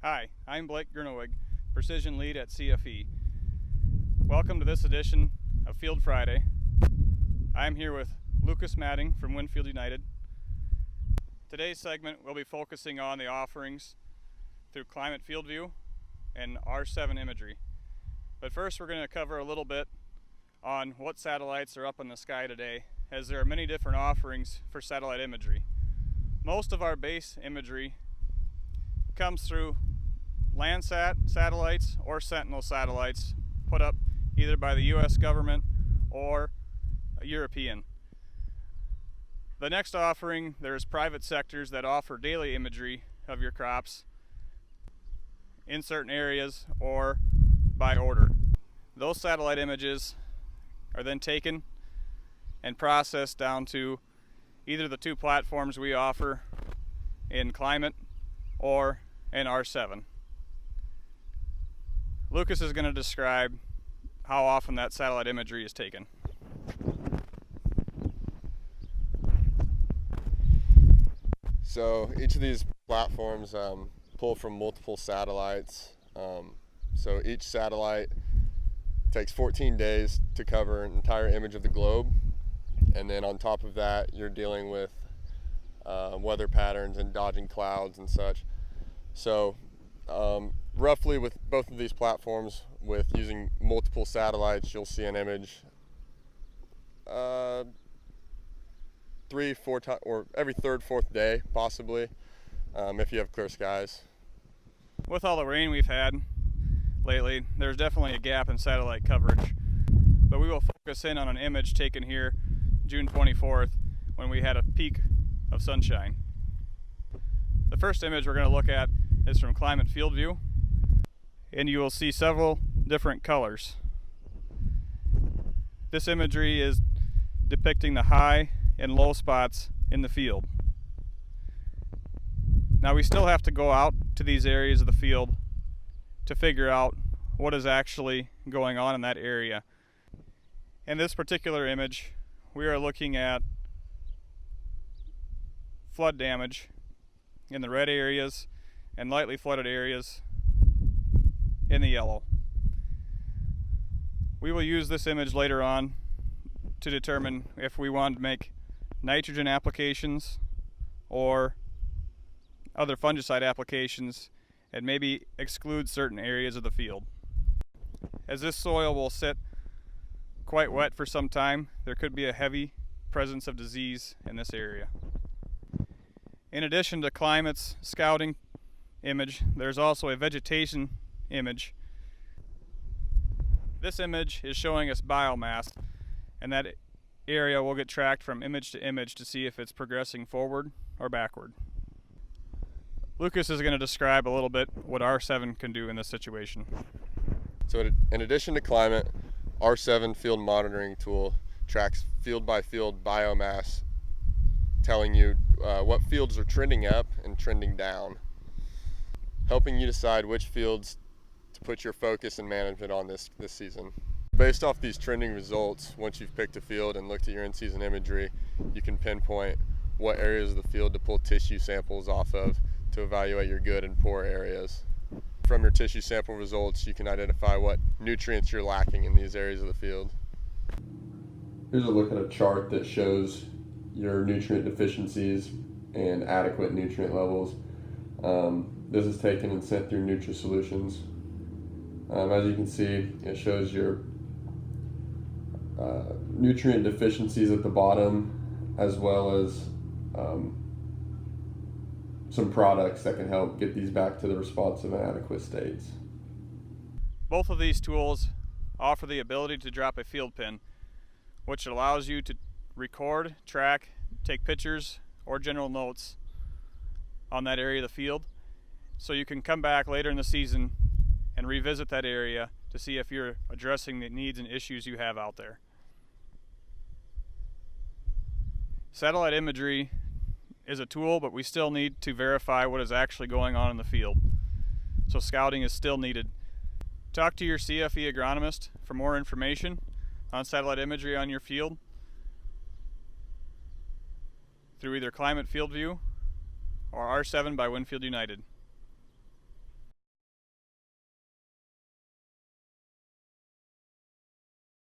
Hi, I'm Blake Grunewig, Precision Lead at CFE. Welcome to this edition of Field Friday. I'm here with Lucas Matting from Winfield United. Today's segment will be focusing on the offerings through Climate FieldView and R7 Imagery. But first we're going to cover a little bit on what satellites are up in the sky today, as there are many different offerings for satellite imagery. Most of our base imagery comes through Landsat satellites or Sentinel satellites put up either by the US government or European. The next offering, there's private sectors that offer daily imagery of your crops in certain areas or by order. Those satellite images are then taken and processed down to either the two platforms we offer in Climate or in R7. Lucas is going to describe how often that satellite imagery is taken. So each of these platforms pull from multiple satellites. So each satellite takes 14 days to cover an entire image of the globe. And then on top of that, you're dealing with weather patterns and dodging clouds and such. So roughly with both of these platforms, with using multiple satellites, you'll see an image 3-4 times, or every third, fourth day, possibly, if you have clear skies. With all the rain we've had lately, there's definitely a gap in satellite coverage. But we will focus in on an image taken here June 24th when we had a peak of sunshine. The first image we're going to look at is from Climate FieldView, and you will see several different colors. This imagery is depicting the high and low spots in the field. Now we still have to go out to these areas of the field to figure out what is actually going on in that area. In this particular image, we are looking at flood damage in the red areas and lightly flooded areas in the yellow. We will use this image later on to determine if we want to make nitrogen applications or other fungicide applications and maybe exclude certain areas of the field. As this soil will sit quite wet for some time, there could be a heavy presence of disease in this area. In addition to Climate's scouting image, there's also a vegetation image. This image is showing us biomass, and that area will get tracked from image to image to see if it's progressing forward or backward. Lucas is going to describe a little bit what R7 can do in this situation. So in addition to Climate, R7 field monitoring tool tracks field by field biomass, telling you what fields are trending up and trending down, helping you decide which fields to put your focus and management on this season. Based off these trending results, once you've picked a field and looked at your in-season imagery, you can pinpoint what areas of the field to pull tissue samples off of to evaluate your good and poor areas. From your tissue sample results, you can identify what nutrients you're lacking in these areas of the field. Here's a look at a chart that shows your nutrient deficiencies and adequate nutrient levels. This is taken and sent through NutriSolutions. As you can see, it shows your nutrient deficiencies at the bottom, as well as some products that can help get these back to the responsive and adequate states. Both of these tools offer the ability to drop a field pin, which allows you to record, track, take pictures, or general notes on that area of the field, so you can come back later in the season and revisit that area to see if you're addressing the needs and issues you have out there. Satellite imagery is a tool, but we still need to verify what is actually going on in the field. So scouting is still needed. Talk to your CFE agronomist for more information on satellite imagery on your field through either Climate FieldView or R7 by Winfield United.